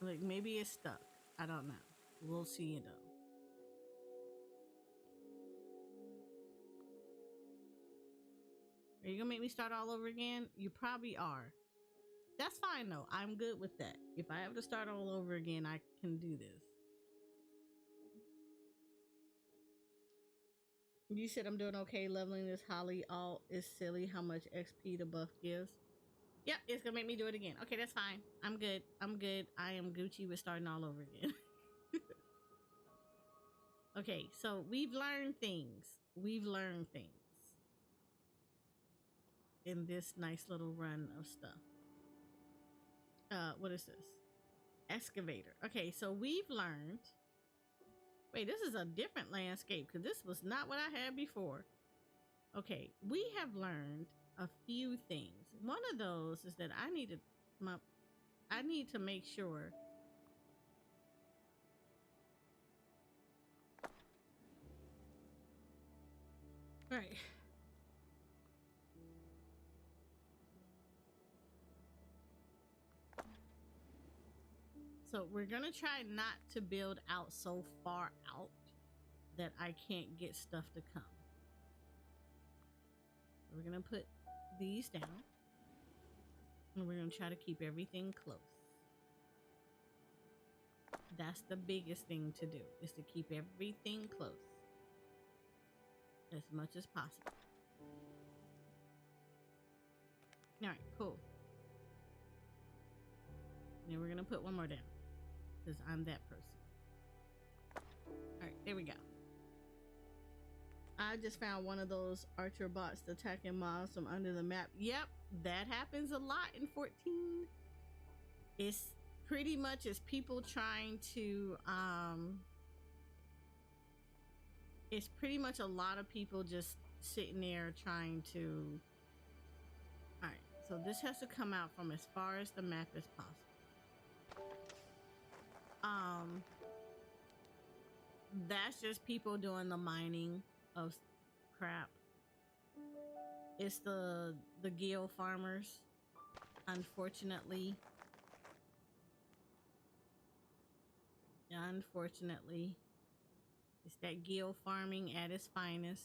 Like, maybe it's stuck. I don't know. We'll see though. Are you gonna make me start all over again? You probably are. That's fine though. I'm good with that. If I have to start all over again, I can do this. You said I'm doing okay leveling this Holly all is silly how much XP the buff gives. Yep, it's gonna make me do it again. Okay, that's fine. I'm good. I'm good. I am Gucci with starting all over again. Okay, so we've learned things. We've learned things in this nice little run of stuff. What is this? Excavator. Okay, so we've learned. Wait, this is a different landscape because this was not what I had before. Okay, we have learned a few things. One of those is that I need to make sure. All right. So we're gonna try not to build out so far out that I can't get stuff to come. We're gonna put these down and we're gonna try to keep everything close. That's the biggest thing to do, is to keep everything close as much as possible. All right, cool. Then we're gonna put one more down because I'm that person. All right, there we go. I just found one of those archer bots attacking mobs from under the map. Yep, that happens a lot in 14. It's pretty much as people trying to it's pretty much a lot of people just sitting there trying to. All right, so this has to come out from as far as the map as possible. That's just people doing the mining of crap. It's the guild farmers, unfortunately. Unfortunately, it's that guild farming at its finest.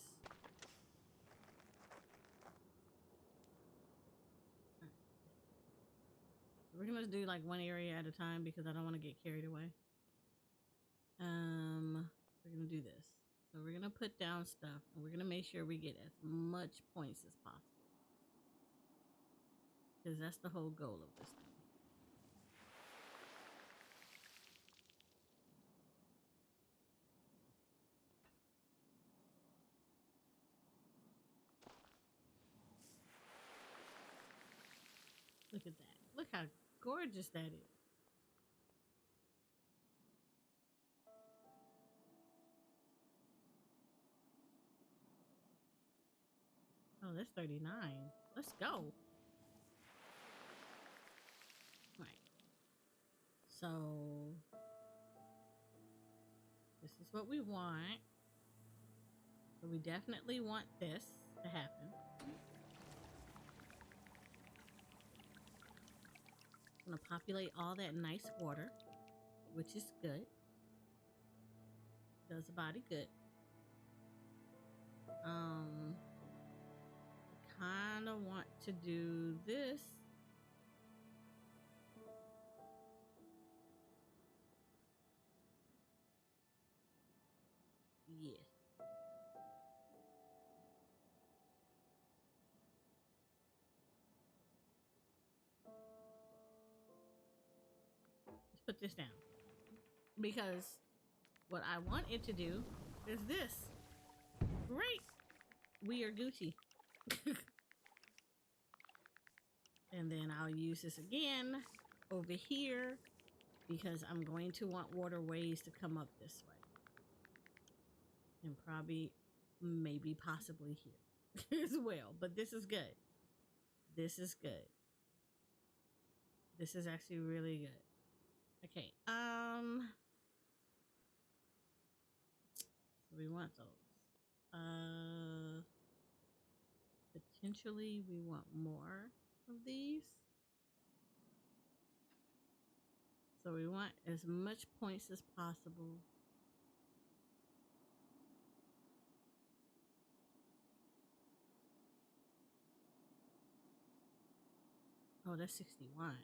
We're gonna do like one area at a time because I don't want to get carried away. We're gonna do this. So we're gonna put down stuff and we're gonna make sure we get as much points as possible, because that's the whole goal of this thing. Look at that. Look how gorgeous that is. Oh, that's 39. Let's go. Right. So this is what we want. So we definitely want this to happen. I'm gonna populate all that nice water, which is good. Does the body good. Kind of want to do this. Yes. Let's put this down, because what I want it to do is this. Great. We are Gucci. And then I'll use this again over here because I'm going to want waterways to come up this way. And probably, maybe, possibly here as well. But this is good. This is good. This is actually really good. Okay. So we want those. Potentially we want more of these. So we want as much points as possible. Oh, that's 61.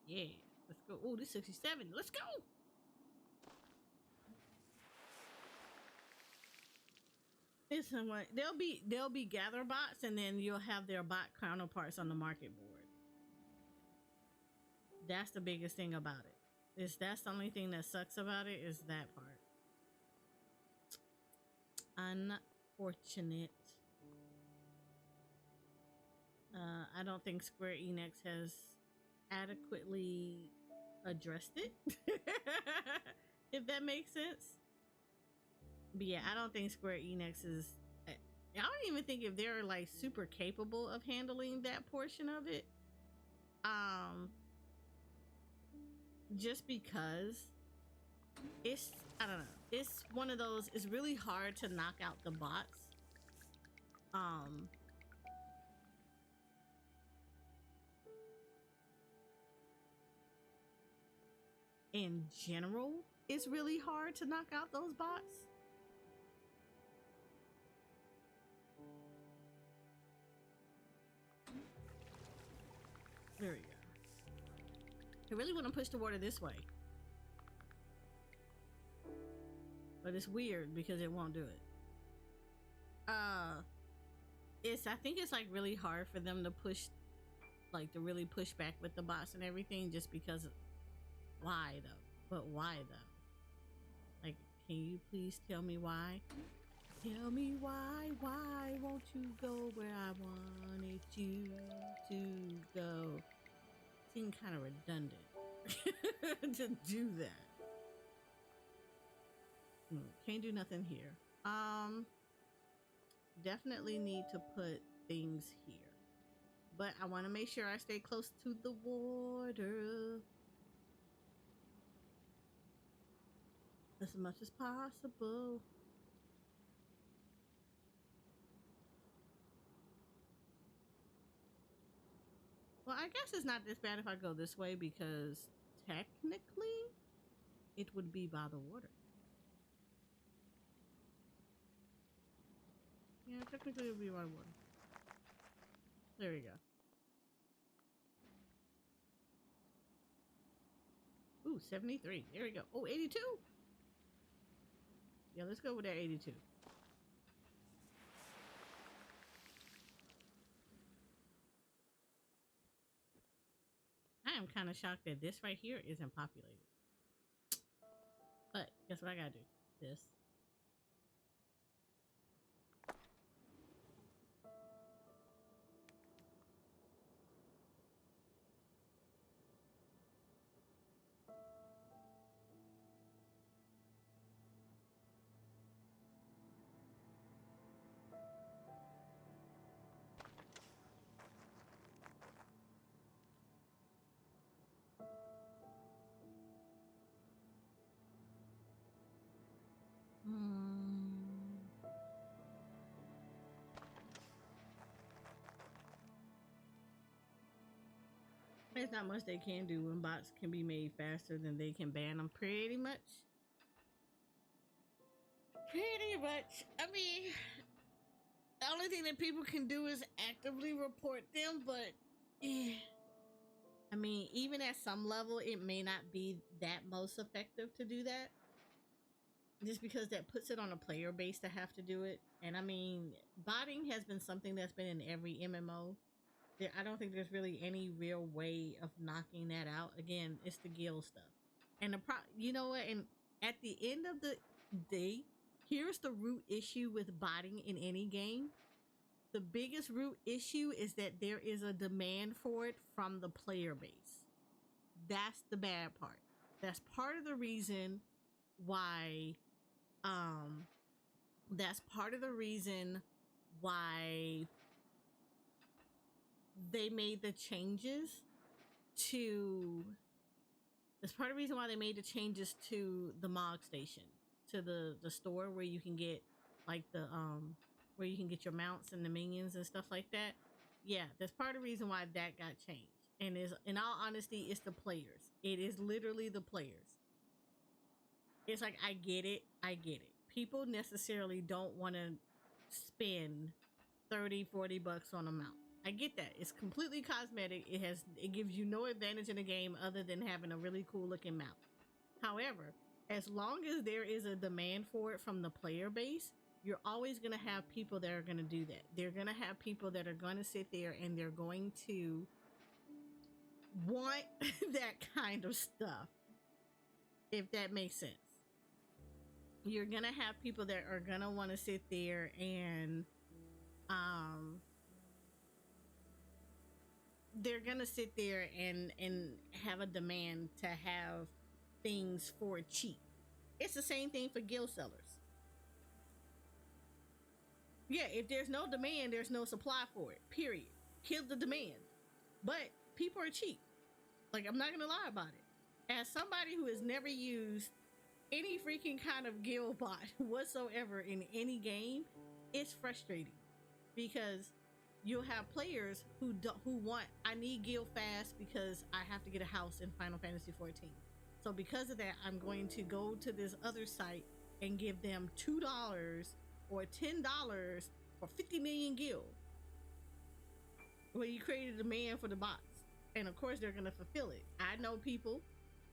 Yeah, let's go. Oh, this 67. Let's go. It's what they'll be gather bots, and then you'll have their bot counterparts on the market board. That's the biggest thing about it. That's the only thing that sucks about it is that part. Unfortunate. I don't think Square Enix has adequately addressed it. If that makes sense. But yeah, I don't think Square Enix is. I don't even think if they're like super capable of handling that portion of it. Just because it's, I don't know, it's one of those, it's really hard to knock out the bots. In general, it's really hard to knock out those bots. There we go. I really want to push the water this way. But it's weird because it won't do it. I think it's like really hard for them to push, like to really push back with the bots and everything, just because of, why though? But why though? Like, can you please tell me why? Tell me why won't you go where I wanted you to go? Seemed kind of redundant to do that. Can't do nothing here. Definitely need to put things here, but I want to make sure I stay close to the water as much as possible. Well, I guess it's not this bad if I go this way, because technically it would be by the water. Yeah, technically it would be by the water. There we go. Ooh, 73. There we go. Oh, 82. Yeah, let's go with that 82. I am kind of shocked that this right here isn't populated. But guess what I gotta do? This. There's not much they can do when bots can be made faster than they can ban them, pretty much. Pretty much. I mean, the only thing that people can do is actively report them, but yeah. I mean, even at some level, it may not be that most effective to do that. Just because that puts it on a player base to have to do it. And I mean, botting has been something that's been in every MMO. I don't think there's really any real way of knocking that out. Again, it's the guild stuff. And you know what? And at the end of the day, here's the root issue with botting in any game. The biggest root issue is that there is a demand for it from the player base. That's the bad part. That's part of the reason why that's part of the reason why they made the changes to that's part of the reason why they made the changes to the Mog Station, to the store where you can get like the where you can get your mounts and the minions and stuff like that. Yeah, that's part of the reason why that got changed. And is, in all honesty, it's the players. It is literally the players. It's like, I get it. I get it. People necessarily don't want to spend 30-40 bucks on a mount. I get that. It's completely cosmetic. It gives you no advantage in the game other than having a really cool looking mount. However, as long as there is a demand for it from the player base, you're always going to have people that are going to do that. They're going to have people that are going to sit there and they're going to want that kind of stuff, if that makes sense. You're going to have people that are going to want to sit there and they're going to sit there and have a demand to have things for cheap. It's the same thing for guild sellers. Yeah, if there's no demand, there's no supply for it. Period. Kill the demand. But people are cheap. Like, I'm not gonna lie about it. As somebody who has never used any freaking kind of guild bot whatsoever in any game, it's frustrating because you'll have players who want, I need guild fast because I have to get a house in Final Fantasy 14. So because of that, I'm going to go to this other site and give them $2 or $10 for 50 million guild. Well, you created a demand for the bots. And of course they're gonna fulfill it. I know people,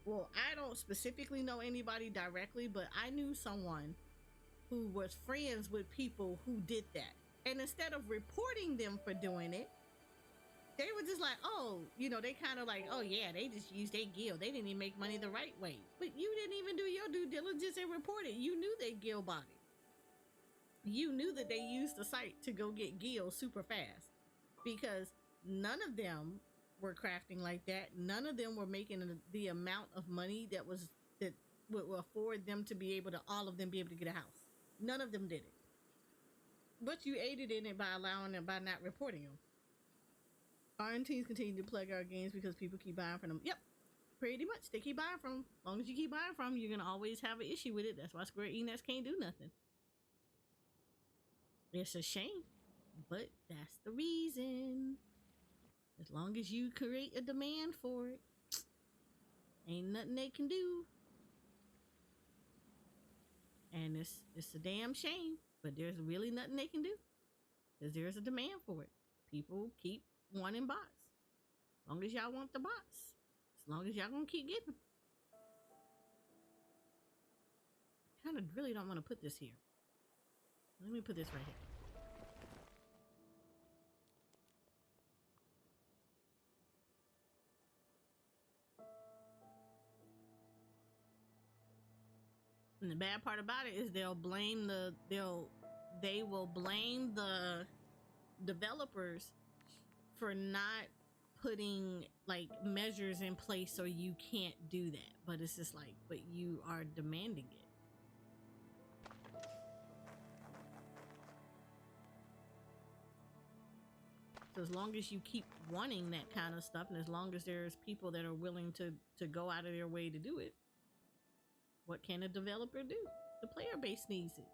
well, I don't specifically know anybody directly, but I knew someone who was friends with people who did that. And instead of reporting them for doing it, they were just like, oh, you know, they kind of like, oh yeah, they just used their guild. They didn't even make money the right way. But you didn't even do your due diligence and report it. You knew they guild botted. You knew that they used the site to go get guild super fast because none of them were crafting like that. None of them were making the amount of money that would afford them to be able to, all of them be able to get a house. None of them did it. But you aided in it by allowing them, by not reporting them. Foreign teams continue to plug our games because people keep buying from them. Yep, pretty much. They keep buying from them. As long as you keep buying from them, you're going to always have an issue with it. That's why Square Enix can't do nothing. It's a shame, but that's the reason. As long as you create a demand for it, ain't nothing they can do. And it's a damn shame, but there's really nothing they can do because there's a demand for it. People keep wanting bots. As long as y'all want the bots, as long as y'all gonna keep getting them. I kind of really don't want to put this here. Let me put this right here. And the bad part about it is they will blame the developers for not putting like measures in place so you can't do that. But it's just like, but you are demanding it. So as long as you keep wanting that kind of stuff, and as long as there's people that are willing to go out of their way to do it, what can a developer do? The player base needs it.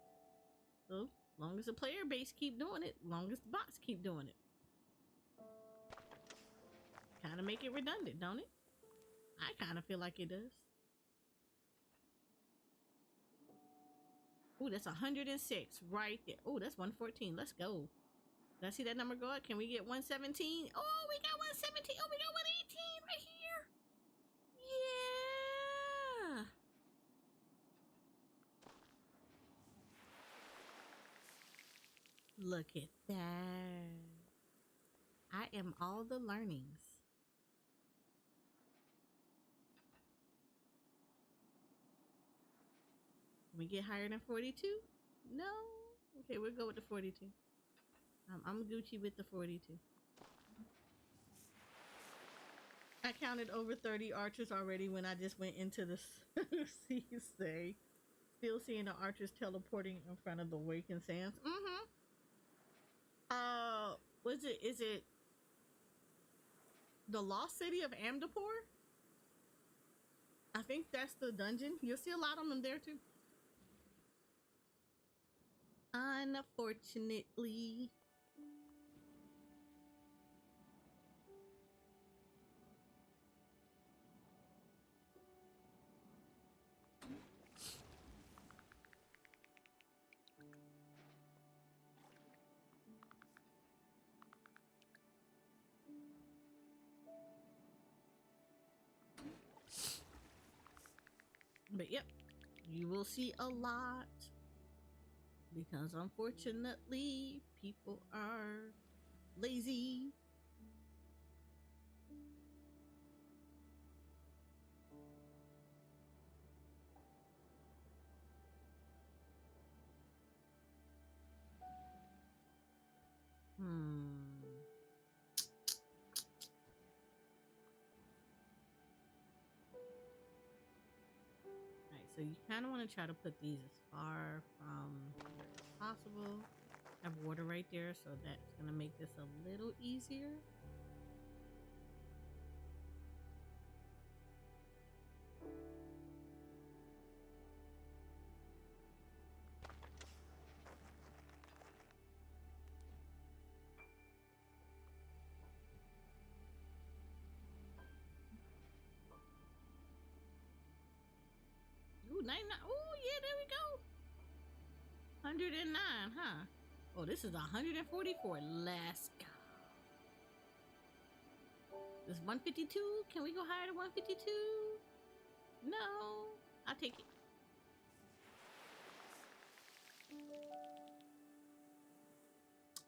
So as long as the player base keep doing it, as long as the bots keep doing it. Kind of make it redundant, don't it? I kind of feel like it does. Oh, that's 106 right there. Oh, that's 114. Let's go. Did I see that number go up? Can we get 117? Oh, we got 117. Oh, we got 118 right here. Yeah. Look at that. I am all the learnings. Can we get higher than 42? No. Okay, we'll go with the 42. I'm Gucci with the 42. I counted over 30 archers already when I just went into the say. Still seeing the archers teleporting in front of the Waken Sands. Is it the lost city of Amdapur? I think that's the dungeon. You'll see a lot of them there too. Unfortunately. But yep, you will see a lot because unfortunately people are lazy. Alright, so you kind of want to try to put these as far from here as possible. Have water right there, so that's going to make this a little easier. Ooh, 99. Oh, yeah, there we go. 109, huh? Oh, this is 144. Let's go. This 152. Can we go higher to 152? No. I'll take it.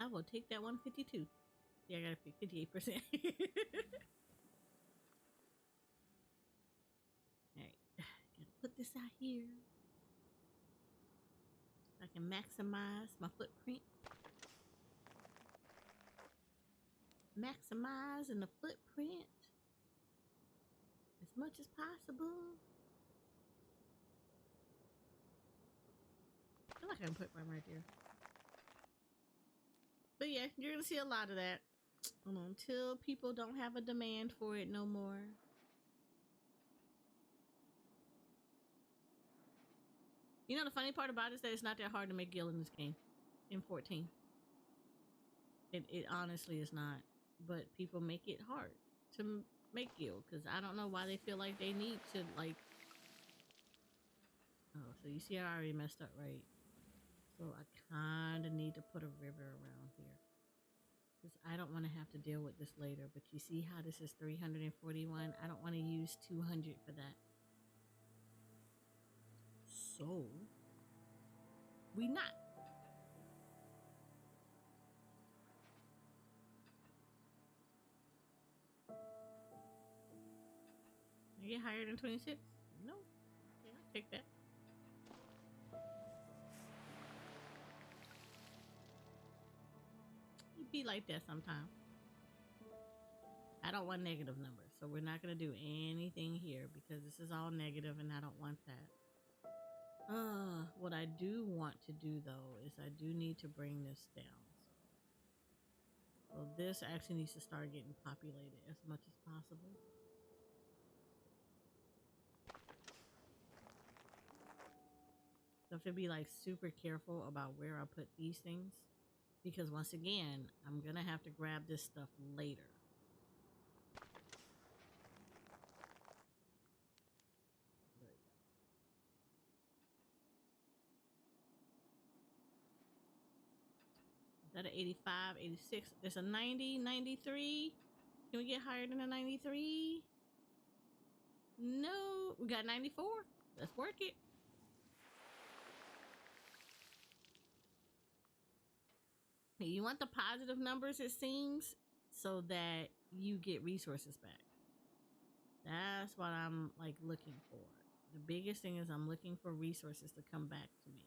I will take that 152. Yeah, I gotta pick 58%. Alright. Gotta put this out here. I can maximize my footprint. Maximizing the footprint as much as possible. I feel like I can put one right there. But yeah, you're gonna see a lot of that until people don't have a demand for it no more. You know, the funny part about it is that it's not that hard to make gil in this game in 14. It honestly is not, but people make it hard to make gil because I don't know why they feel like they need to, like. Oh, so you see I already messed up, right? So I kind of need to put a river around here because I don't want to have to deal with this later. But you see how this is 341? I don't want to use 200 for that. So we not. I get higher than 26? No. Yeah, I'll take that. It be like that sometimes. I don't want negative numbers, so we're not going to do anything here because this is all negative and I don't want that. What I do want to do though is I do need to bring this down. So this actually needs to start getting populated as much as possible. So I have to be like super careful about where I put these things because once again, I'm gonna have to grab this stuff later. That an 85, 86. There's a 90, 93. Can we get higher than a 93? No. We got 94. Let's work it. You want the positive numbers, it seems, so that you get resources back. That's what I'm like looking for. The biggest thing is I'm looking for resources to come back to me.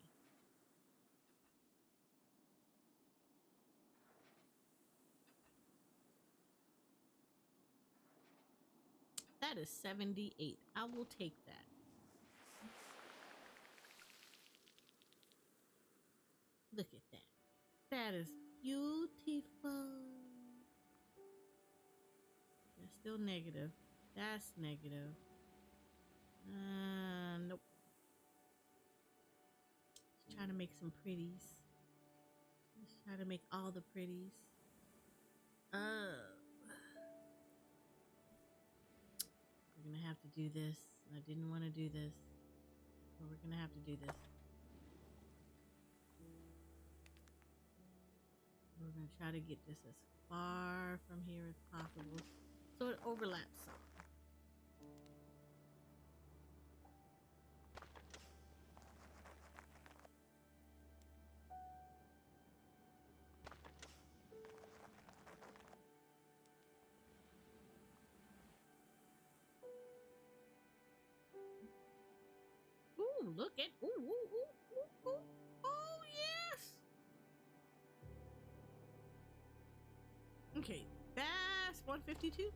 That is 78. I will take that. Look at that. That is beautiful. That's still negative. That's negative. Nope. Let's try to make some pretties. Let's try to make all the pretties. We're gonna have to do this. I didn't want to do this, but we're gonna have to do this. We're gonna try to get this as far from here as possible so it overlaps some. Ooh, look at ooh, ooh, ooh, ooh, ooh. Oh yes. Okay, that's 152.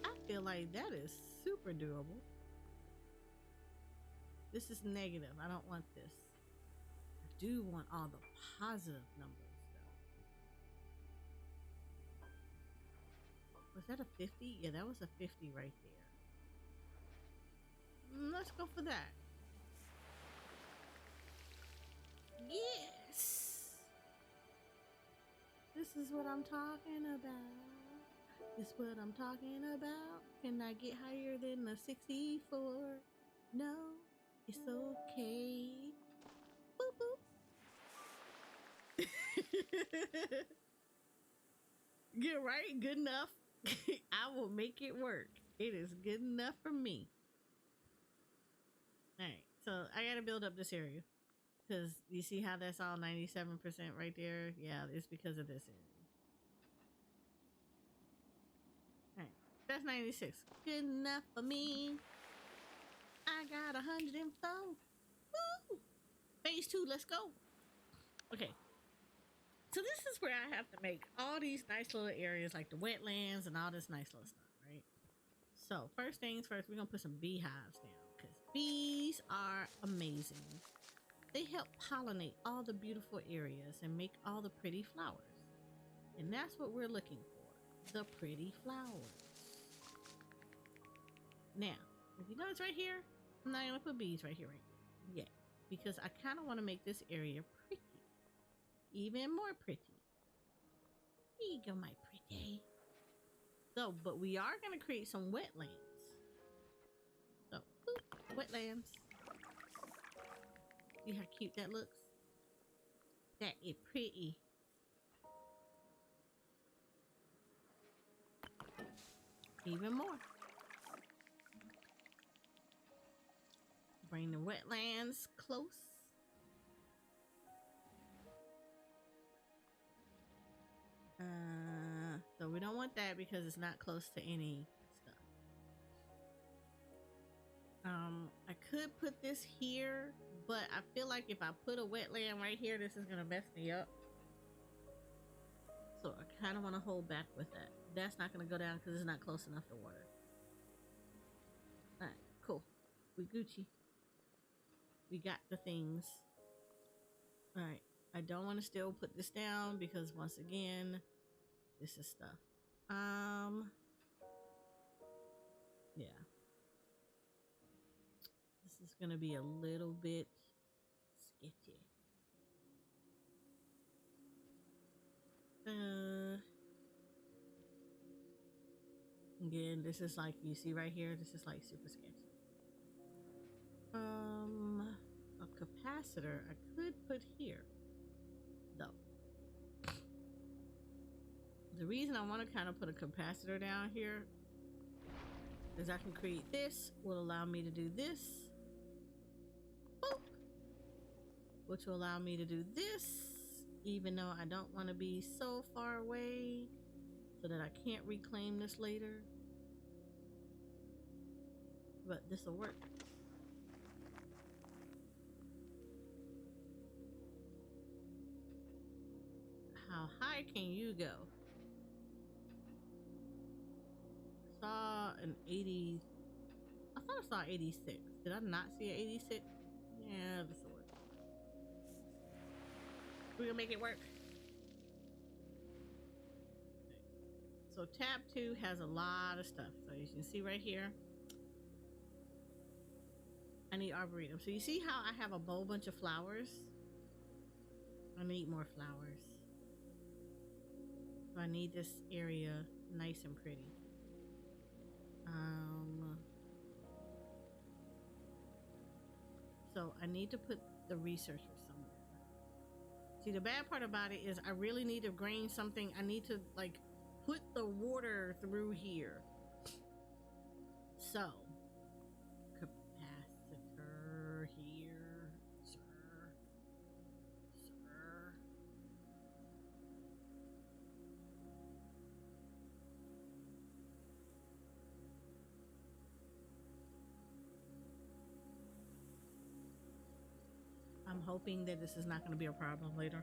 I feel like that is super doable. This is negative. I don't want this. I do want all the positive numbers though. Was that a 50? Yeah, that was a 50 right there. Let's go for that. Yes. This is what I'm talking about. This is what I'm talking about. Can I get higher than a 64? No, it's okay. Boop boop. Good, right? Good enough. I will make it work. It is good enough for me. All right, so I gotta build up this area because you see how that's all 97% right there. Yeah, it's because of this area. All right, that's 96. Good enough for me. I got 104. Woo! Phase 2, let's go. Okay. So this is where I have to make all these nice little areas like the wetlands and all this nice little stuff, right? So first things first, we're gonna put some beehives down because bees are amazing. They help pollinate all the beautiful areas and make all the pretty flowers. And that's what we're looking for, the pretty flowers. Now, if you notice right here, I'm not gonna put bees right here yet because I kind of want to make this area pretty, even more pretty. Here you go, my pretty. So, but we are gonna create some wetlands. So, boop, wetlands. See how cute that looks? That is pretty. Even more. Bring the wetlands close. So we don't want that because it's not close to any stuff. I could put this here, but I feel like if I put a wetland right here, this is gonna mess me up. So I kind of want to hold back with that. That's not gonna go down because it's not close enough to water. All right, cool. We Gucci. We got the things. All right. I don't want to still put this down because once again, this is stuff. Yeah. This is gonna be a little bit sketchy. Again, this is like, you see right here, this is like super sketchy. A capacitor I could put here though. The reason I want to kind of put a capacitor down here is I can create this, will allow me to do this. Boop. Which will allow me to do this, even though I don't want to be so far away so that I can't reclaim this later. But this will work. How high can you go? I saw an 80. I thought I saw 86. Did I not see an 86? Yeah, this will work. We're gonna make it work. So tab 2 has a lot of stuff. So you can see right here, I need arboretum. So you see how I have a whole bunch of flowers? I need more flowers. So I need this area nice and pretty. So I need to put the researcher somewhere. See, the bad part about it is I really need to grain something. I need to like put the water through here. So capacitor here, sir. I'm hoping that this is not going to be a problem later.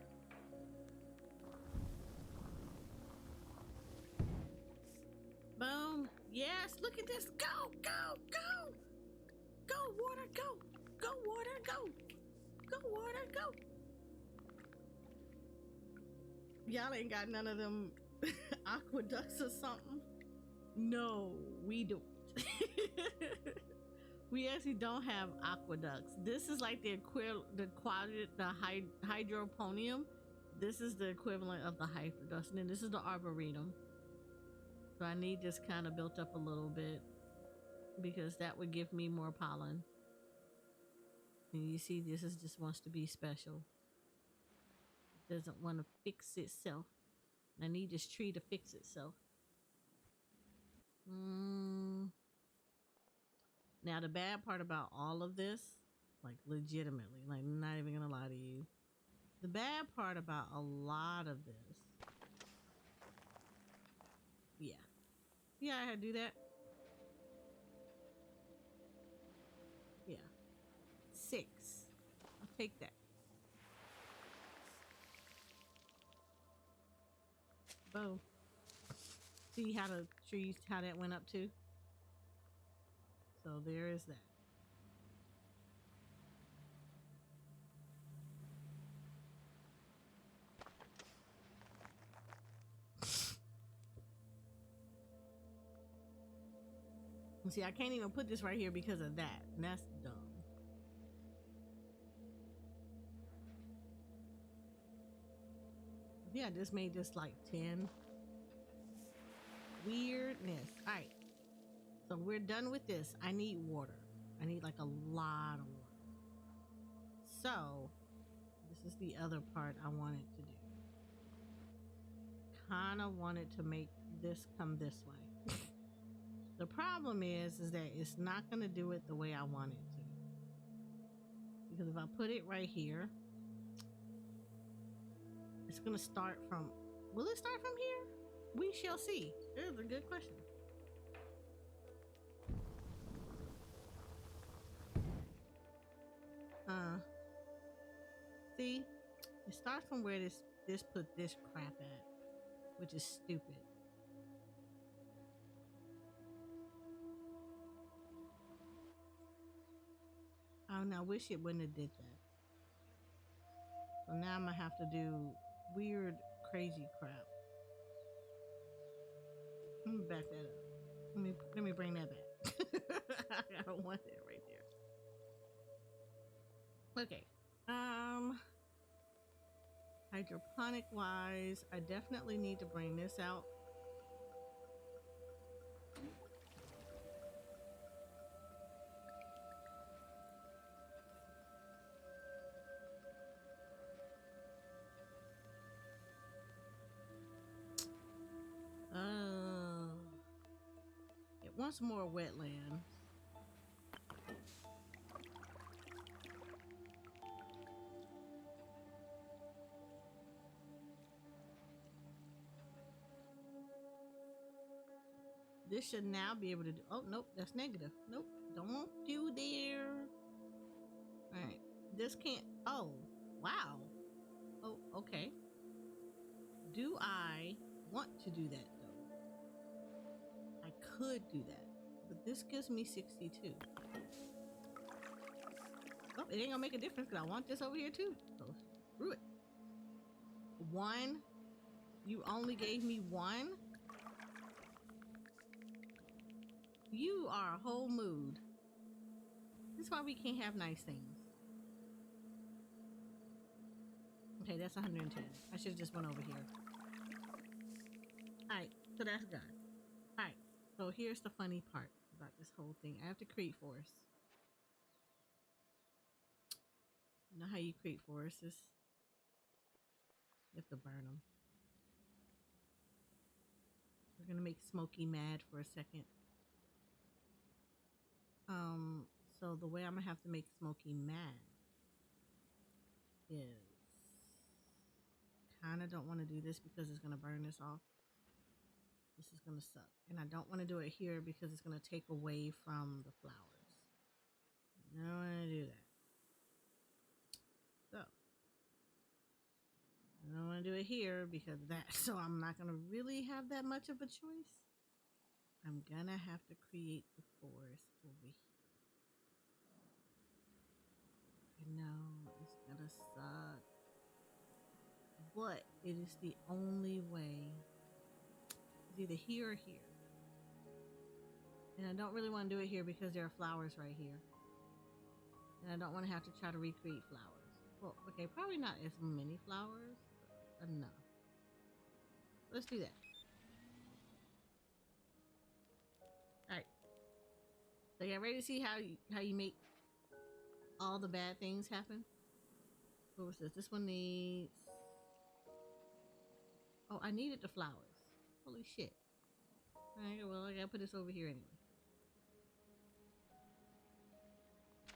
Boom. Yes, look at this. Go, go, go. Go, water, go. Go, water, go. Go, water, go. Y'all ain't got none of them aqueducts or something? No, we don't. We actually don't have aqueducts. This is like the hydroponium. This is the equivalent of the hydrodust, and then this is the arboretum. So I need this kind of built up a little bit because that would give me more pollen. And you see, this is just wants to be special. It doesn't want to fix itself. I need this tree to fix itself. Now the bad part about all of this, like legitimately, like not even gonna lie to you, the bad part about a lot of this, yeah, I had to do that. Yeah, 6. I'll take that. Boom. See how the trees, how that went up too? So there is that. See, I can't even put this right here because of that. And that's dumb. Yeah, I just made this like 10. Weirdness. All right. So we're done with this. I need water. I need like a lot of water. So this is the other part I wanted to do. Kind of wanted to make this come this way. The problem is that it's not going to do it the way I want it to. Because if I put it right here, it's going to start from, will it start from here? We shall see. That's a good question. See, it starts from where this put this crap at, which is stupid. Oh, no, I wish it wouldn't have did that. So now I'm gonna have to do weird, crazy crap. Let me back that up. Let me bring that back. I don't want that right there. Okay. Hydroponic wise, I definitely need to bring this out. It wants more wetland. This should now be able to do. Oh, nope, that's negative. Nope, don't do there. All right, this can't. Oh, wow. Oh, okay. Do I want to do that though? I could do that, but this gives me 62. Oh, it ain't gonna make a difference because I want this over here too. So screw it. 1. You only gave me 1. You are a whole mood. This is why we can't have nice things. Okay, that's 110. I should have just went over here. Alright, so that's done. Alright, so here's the funny part about this whole thing. I have to create forests. You know how you create forests? You have to burn them. We're gonna make Smokey mad for a second. So the way I'm gonna have to make Smokey mad is kind of don't want to do this because it's gonna burn this off. This is gonna suck, and I don't want to do it here because it's gonna take away from the flowers. I don't want to do that. here because of that. So I'm not gonna really have that much of a choice. I'm gonna have to create the forest over here. I know it's gonna suck, but it is the only way. It's either here or here. And I don't really want to do it here because there are flowers right here. And I don't want to have to try to recreate flowers. Well, okay, probably not as many flowers, but enough. Let's do that. Alright. So you ready to see how you make all the bad things happen? What was this? This one needs... Oh, I needed the flowers. Holy shit. Alright, well, I gotta put this over here anyway.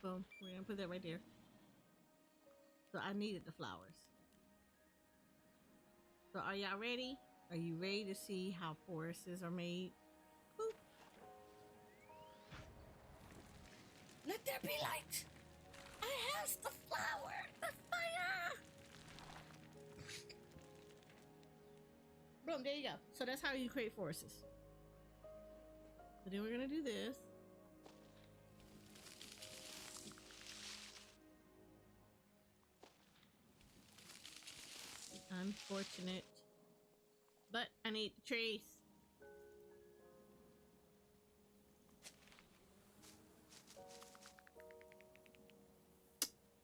Boom. We're gonna put that right there. So I needed the flowers. So are y'all ready? Are you ready to see how forests are made? Boop. Let there be light! I have the flower! The fire! Boom, there you go. So that's how you create forests. So then we're gonna do this. Unfortunate. But I need the trees.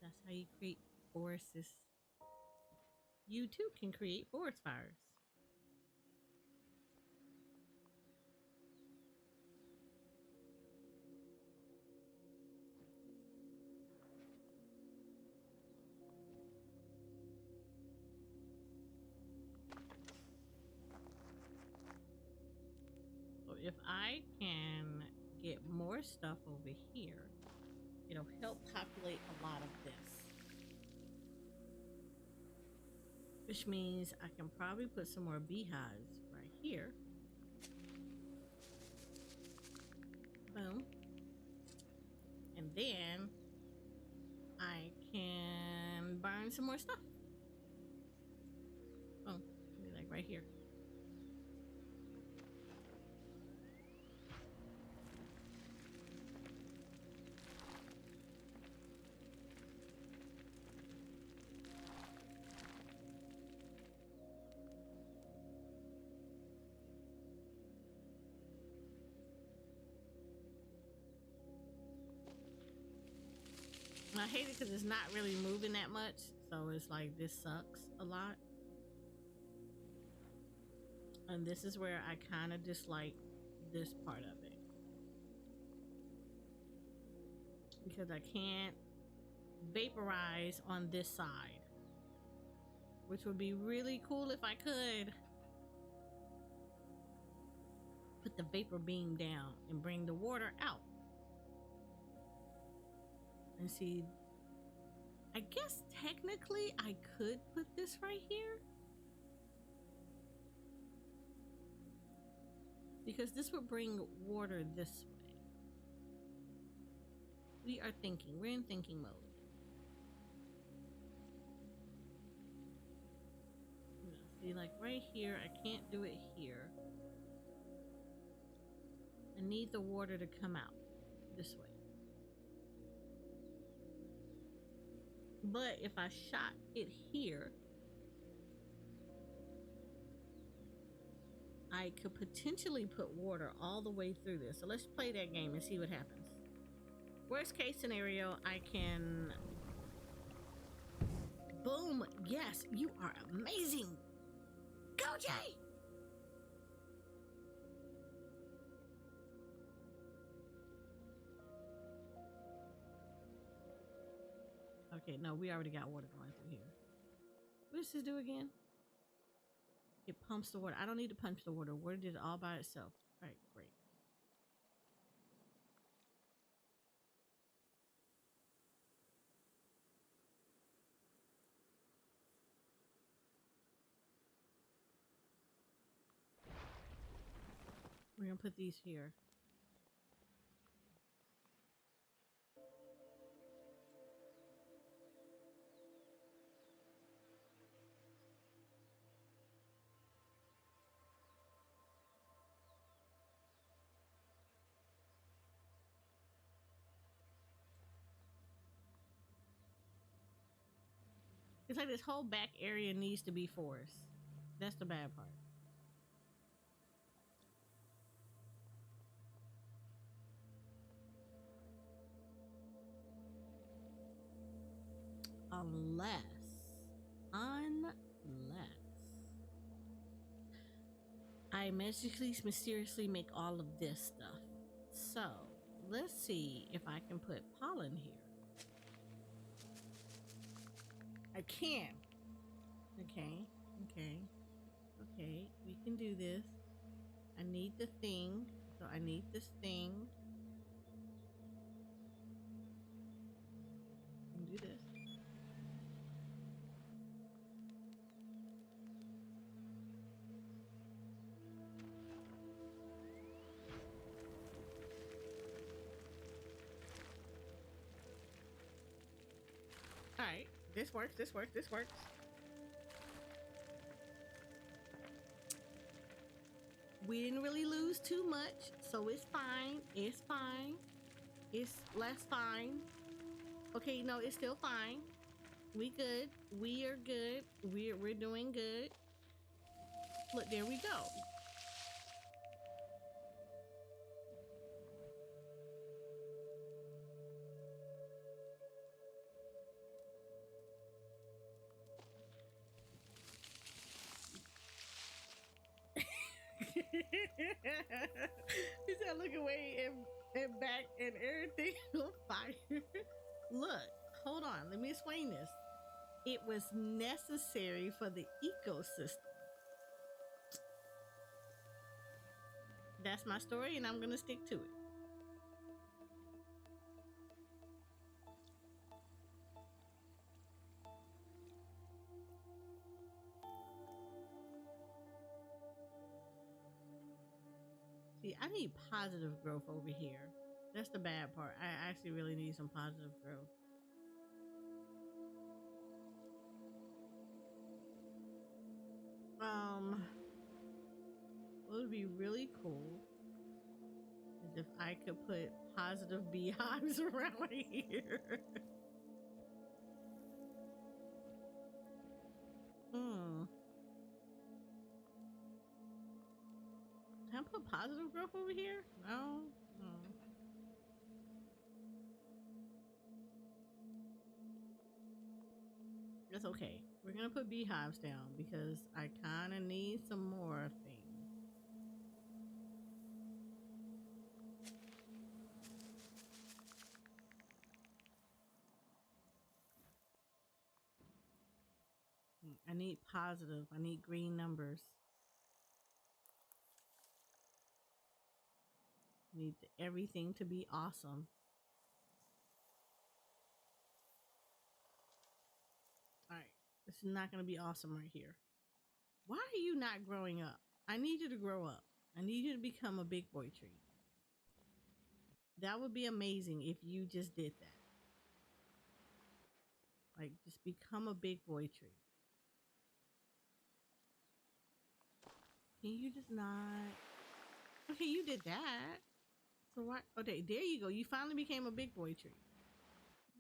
That's how you create forests. You too can create forest fires. So if I can get more stuff over here, it'll help populate a lot of this. Which means I can probably put some more beehives right here. Boom. And then I can burn some more stuff. Boom. Like right here. I hate it because it's not really moving that much, so it's like this sucks a lot. And this is where I kind of dislike this part of it, because I can't vaporize on this side, which would be really cool if I could put the vapor beam down and bring the water out. And see, I guess technically I could put this right here, because this would bring water this way. We are thinking. We're in thinking mode. See, like right here, I can't do it here. I need the water to come out this way. But if I shot it here, I could potentially put water all the way through this. So let's play that game and see what happens. Worst case scenario, I can... Boom! Yes, you are amazing! Go, Jay! Okay, no, we already got water going through here. What does this do again? It pumps the water. I don't need to pump the water. Water did it all by itself. All right, great. We're gonna put these here. It's like this whole back area needs to be forest. That's the bad part. Unless I mysteriously make all of this stuff. So let's see if I can put pollen here. I can. Okay, okay, okay. We can do this. I need the thing. So I need this thing. I can do this. All right, this works. This works. This works. We didn't really lose too much, so it's fine. It's fine. It's less fine. Okay, no, it's still fine. We good. We are good. We're doing good. Look, there we go. He said, look away and back and everything on fire. Look, hold on. Let me explain this. It was necessary for the ecosystem. That's my story, and I'm going to stick to it. See, I need positive growth over here. That's the bad part. I actually really need some positive growth. What would be really cool is if I could put positive beehives around here. Hmm. Can I put positive growth over here? No. No. That's okay. We're gonna put beehives down because I kind of need some more things. I need positive. I need green numbers. I need everything to be awesome. All right. This is not going to be awesome right here. Why are you not growing up? I need you to grow up. I need you to become a big boy tree. That would be amazing if you just did that. Like, just become a big boy tree. Can you just not? Okay, you did that. So why? Okay, there you go. You finally became a big boy tree.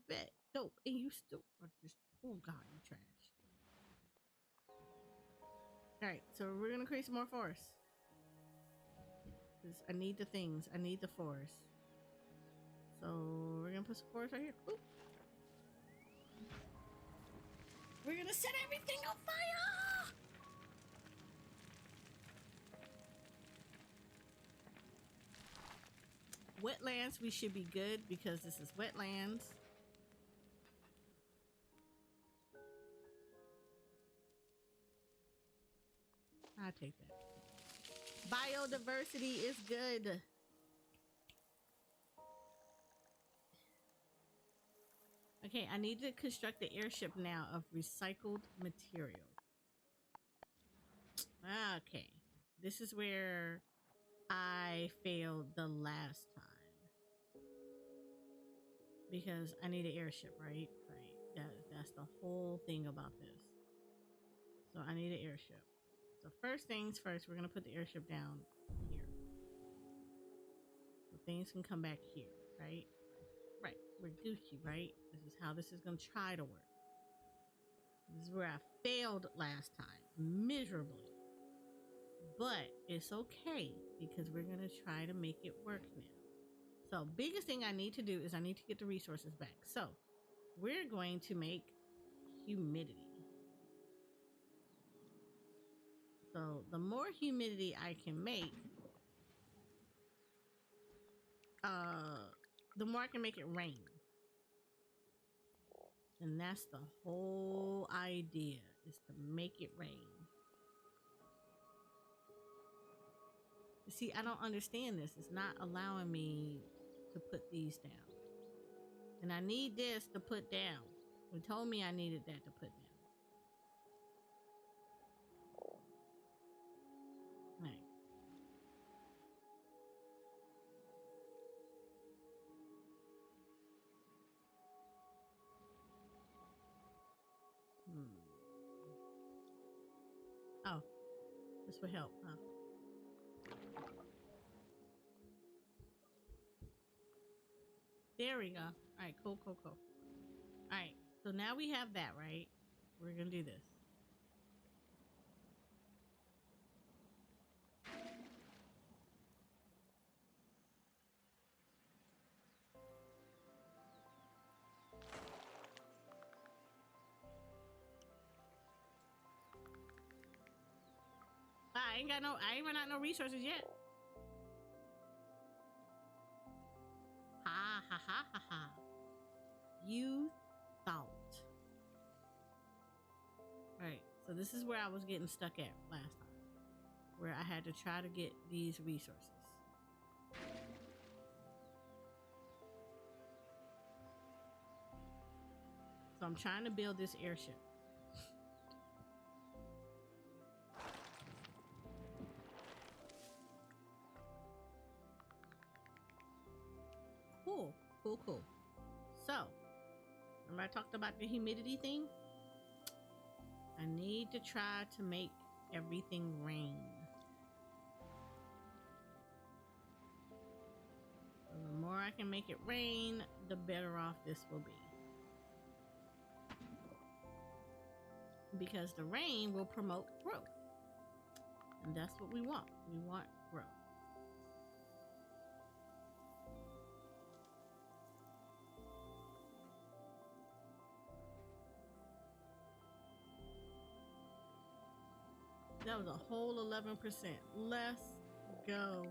Bet. Dope. And you still are just. Oh, God, you trash. Alright, so we're going to create some more forests. Because I need the things. I need the forest. So we're going to put some forest right here. Ooh. We're going to set everything on fire! Wetlands, we should be good because this is wetlands. I'll take that. Biodiversity is good. Okay, I need to construct the airship now of recycled material. Okay, this is where I failed the last time. Because I need an airship, right? Right. That's the whole thing about this. So I need an airship. So first things first, we're going to put the airship down here. So things can come back here, right? Right. We're Gucci, right? This is how this is going to try to work. This is where I failed last time, miserably. But it's okay because we're going to try to make it work now. So, biggest thing I need to do is I need to get the resources back. So, we're going to make humidity. So, the more humidity I can make, the more I can make it rain. And that's the whole idea, is to make it rain. See, I don't understand this. It's not allowing me to put these down. And I need this to put down. It told me I needed that to put down. Right. Oh, this would help, huh? There we go. All right, cool. All right, so now we have that, right? We're gonna do this. I ain't run out no resources yet. Ha. You thought. Right, so this is where I was getting stuck at last time, where I had to try to get these resources. So I'm trying to build this airship. Cool. So, remember I talked about the humidity thing? I need to try to make everything rain. So the more I can make it rain, the better off this will be. Because the rain will promote growth. And that's what we want. We want growth. That was a whole 11%. Let's go.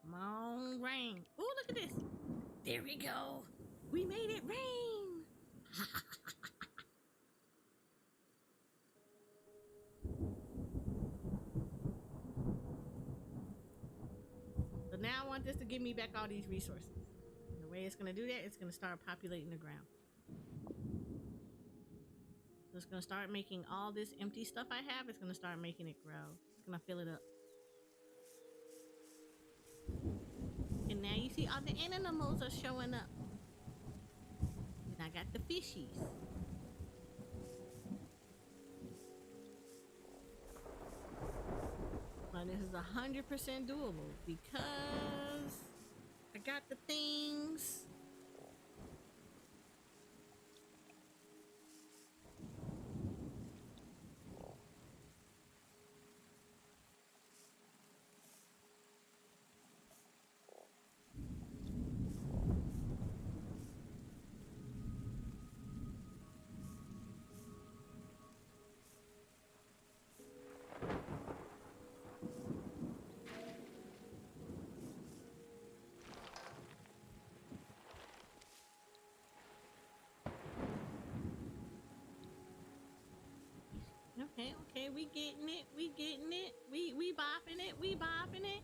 Come on, rain. Oh, look at this. There we go. We made it rain. So now I want this to give me back all these resources. And the way it's going to do that, it's going to start populating the ground. So it's going to start making all this empty stuff I have, it's going to start making it grow. It's going to fill it up. And now you see all the animals are showing up. And I got the fishies. Now this is 100% doable because I got the things. Okay, we getting it. We bopping it.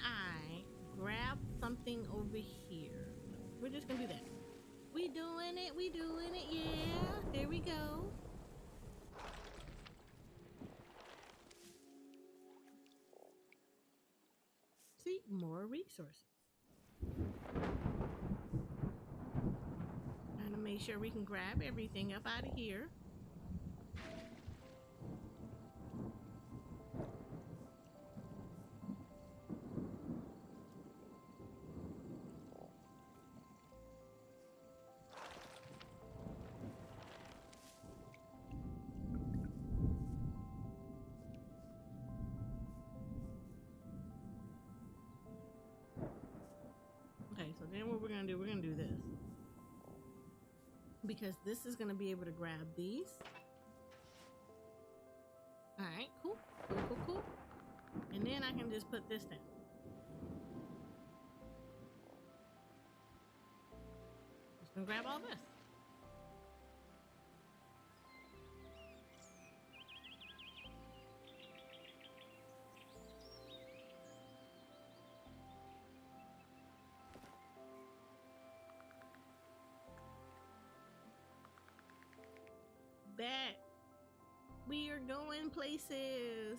I grab something over here? We're just gonna do that. We doing it, yeah. There we go. See, more resources. Trying to make sure we can grab everything up out of here. Okay, so then what we're gonna do this. Because this is gonna be able to grab these. Alright, cool. And then I can just put this down. Just gonna grab all this. Bet we are going places.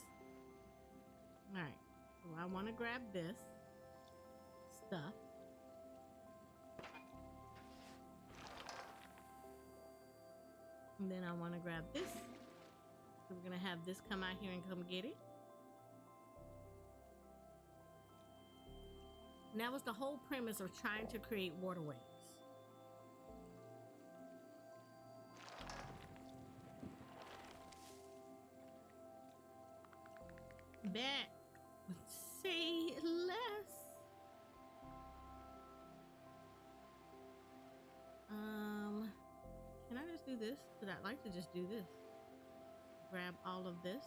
All right, so I want to grab this stuff. And then I want to grab this. So we're going to have this come out here and come get it. And that was the whole premise of trying to create waterways. Bet. Say less. Can I just do this? Because I'd like to just do this. Grab all of this.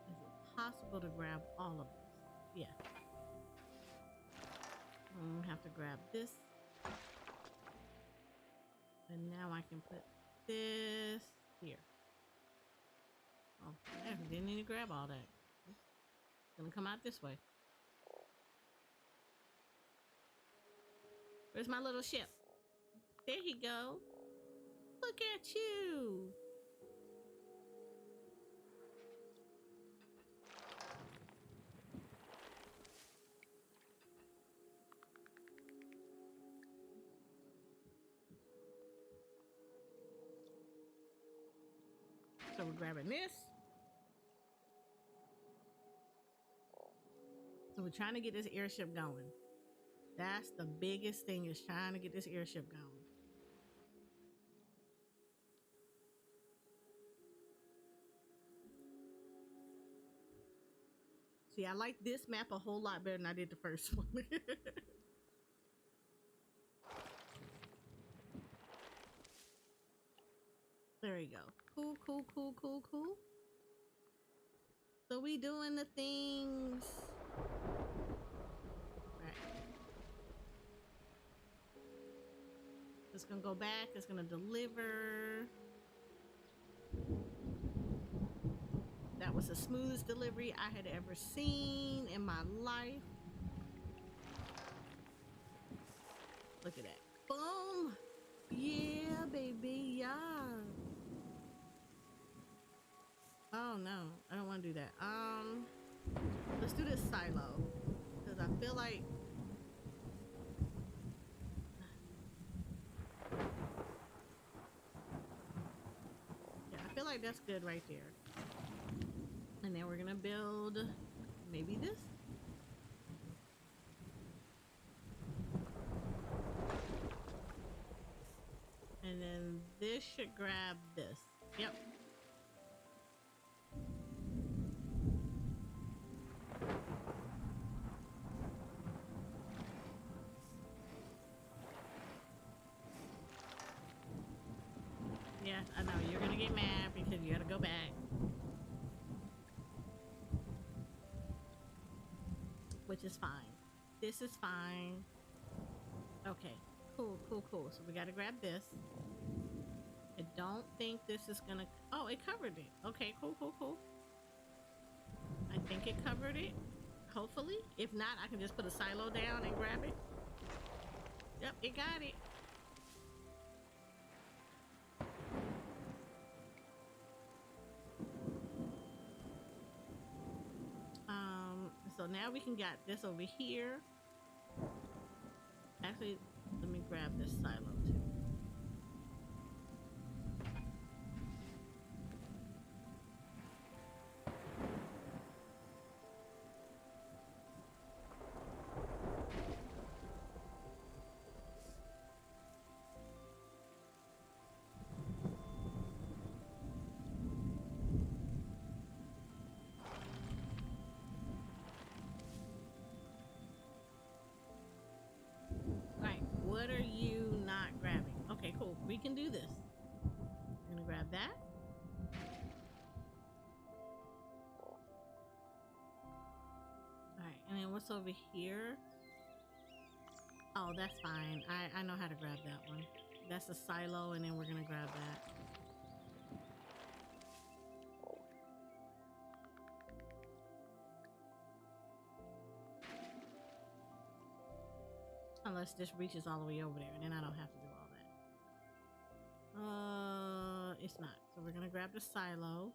Is it possible to grab all of this? Yeah. I'm gonna have to grab this. And now I can put this here. Oh, yeah, didn't need to grab all that. It's gonna come out this way. Where's my little ship? There you go. Look at you. So we're grabbing this. So we're trying to get this airship going. That's the biggest thing, is trying to get this airship going. See, I like this map a whole lot better than I did the first one. There we go. Cool. So we doing the things. It's gonna go back, it's gonna deliver. That was the smoothest delivery I had ever seen in my life. Look at that. Boom! Yeah, baby, yeah. Oh no, I don't wanna do that. Let's do this silo. Because I feel like that's good right there. And then we're gonna build maybe this. And then this should grab this. Yep. Yeah, I know you're gonna get mad because you gotta go back. Which is fine. This is fine. Okay, cool. So we gotta grab this. I don't think this is gonna, oh, it covered it. Okay, cool, cool, cool. I think it covered it, hopefully. If not, I can just put a silo down and grab it. Yep, it got it. So now we can get this over here. Actually, let me grab this silo too. What are you not grabbing? Okay, cool. We can do this. I'm gonna grab that. Alright, and then what's over here? Oh, that's fine. I know how to grab that one. That's a silo, and then we're gonna grab that. Unless this reaches all the way over there, and then I don't have to do all that. It's not. So we're gonna grab the silo.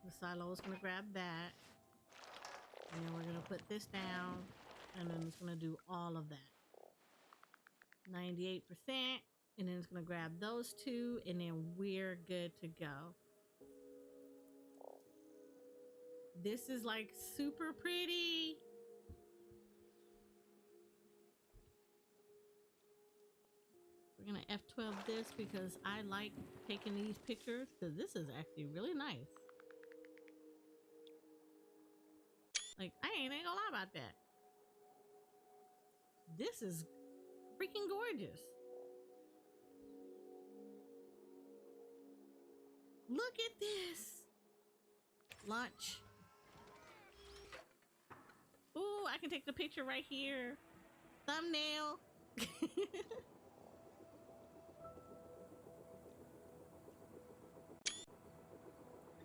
The silo is gonna grab that. And then we're gonna put this down, and then it's gonna do all of that. 98%, and then it's gonna grab those two, and then we're good to go. This is like super pretty. We're gonna F12 this because I like taking these pictures, because this is actually really nice. Like, I ain't gonna lie about that. This is freaking gorgeous. Look at this. Lunch. Ooh, I can take the picture right here. Thumbnail.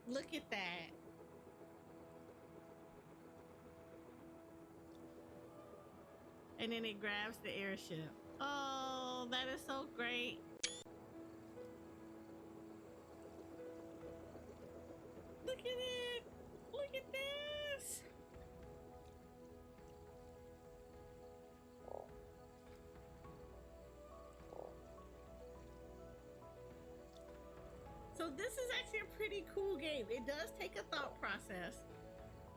Look at that. And then it grabs the airship. Oh, that is so great. Look at it. Look at this. So this is actually a pretty cool game. It does take a thought process.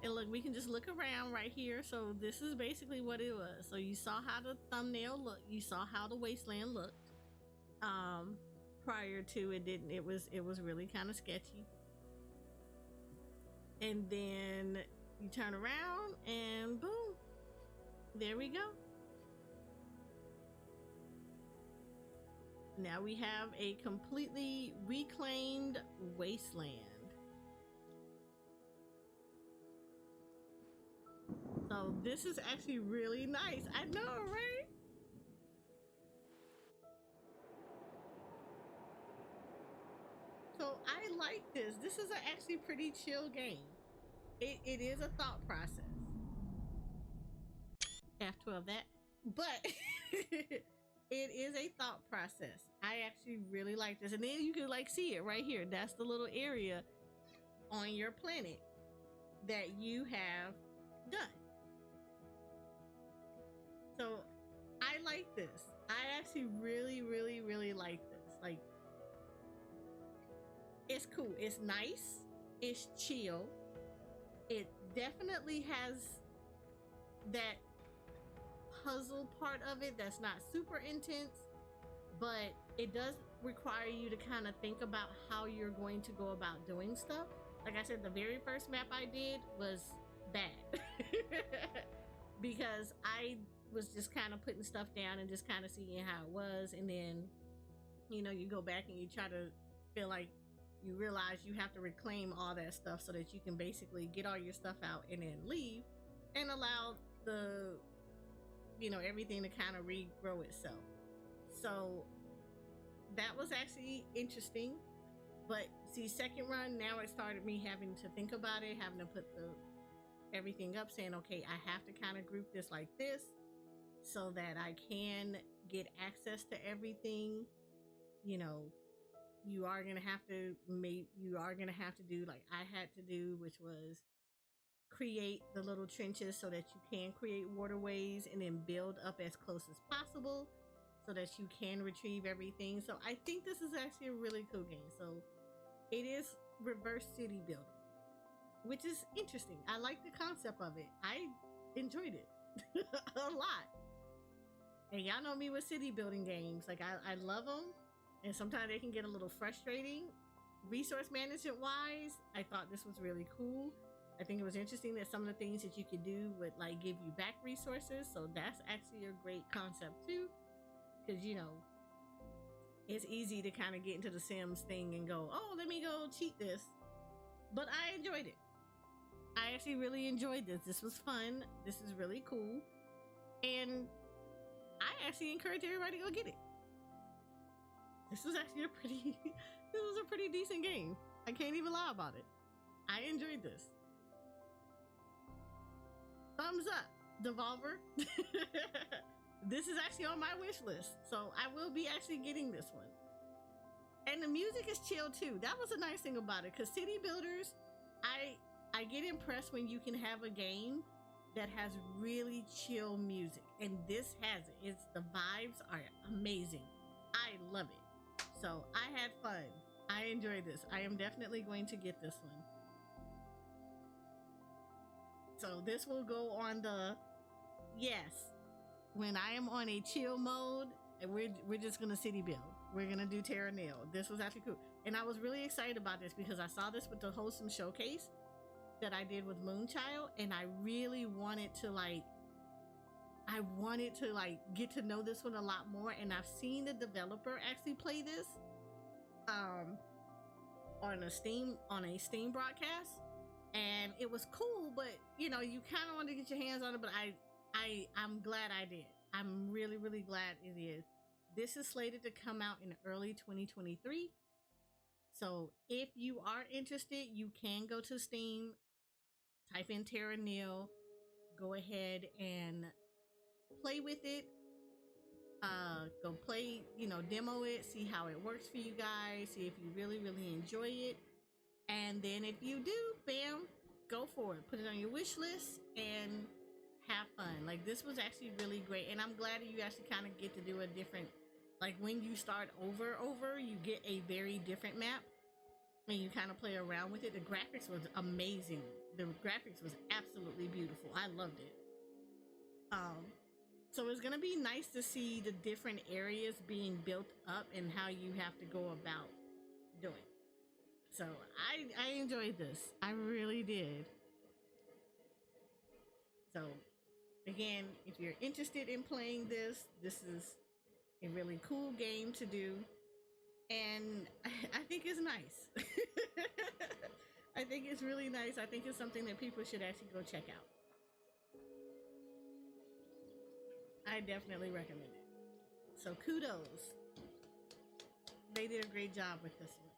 And look, we can just look around right here. So this is basically what it was. So you saw how the thumbnail looked. You saw how the wasteland looked. Prior to it was really kind of sketchy. And then you turn around and boom, there we go. Now we have a completely reclaimed wasteland. So this is actually really nice. I know, right? So I like this. This is actually pretty chill game. It is a thought process. F12 that. But it is a thought process. I actually really like this. And then you can like see it right here. That's the little area on your planet that you have done. So I like this. I actually really, really, really like this. Like, it's cool. It's nice. It's chill. It definitely has that puzzle part of it that's not super intense, but it does require you to kind of think about how you're going to go about doing stuff. Like I said, the very first map I did was bad because I was just kind of putting stuff down and just kind of seeing how it was, and then you go back and you try to feel like you realize you have to reclaim all that stuff so that you can basically get all your stuff out and then leave and allow the everything to kind of regrow itself. So that was actually interesting. But see, second run, now it started me having to think about it, having to put the everything up, saying, okay, I have to kind of group this like this so that I can get access to everything. You know, you are gonna have to do like I had to do, which was create the little trenches so that you can create waterways and then build up as close as possible so that you can retrieve everything. So I think this is actually a really cool game. So it is reverse city building, which is interesting. I like the concept of it. I enjoyed it a lot. And y'all know me with city building games. Like I love them, and sometimes they can get a little frustrating. Resource management wise, I thought this was really cool. I think it was interesting that some of the things that you could do would like give you back resources. So that's actually a great concept too, because you know it's easy to kind of get into the Sims thing and go, oh, let me go cheat this. But I enjoyed it. I actually really enjoyed this. This was fun. This is really cool, and I actually encourage everybody to go get it. This was actually this was a pretty decent game. I can't even lie about it. I enjoyed this. Thumbs up, Devolver. This is actually on my wish list, so I will be actually getting this one. And the music is chill too. That was a nice thing about it, because city builders, I get impressed when you can have a game that has really chill music, and this has it. It's the vibes are amazing. I love it. So I had fun. I enjoyed this. I am definitely going to get this one. So this will go on the yes. When I am on a chill mode, we're just gonna city build. We're gonna do Terra Nil. This was actually cool, and I was really excited about this because I saw this with the Wholesome Showcase that I did with Moonchild, and I really wanted to get to know this one a lot more. And I've seen the developer actually play this on a Steam broadcast, and it was cool. But you know, you kind of want to get your hands on it. But I'm glad I did. I'm really, really glad it is. This is slated to come out in early 2023. So if you are interested, you can go to Steam, type in Terra Nil, go ahead and play with it. Go play, demo it, see how it works for you guys, see if you really, really enjoy it. And then if you do, bam, go for it. Put it on your wish list and have fun. Like, this was actually really great, and I'm glad that you actually kind of get to do a different, like, when you start over, you get a very different map, and you kind of play around with it. The graphics was amazing. The graphics was absolutely beautiful. I loved it. So it's gonna be nice to see the different areas being built up and how you have to go about doing. So I enjoyed this. I really did. So again, if you're interested in playing this is a really cool game to do, and I think it's nice. I think it's really nice. I think it's something that people should actually go check out. I definitely recommend it. So kudos. They did a great job with this one.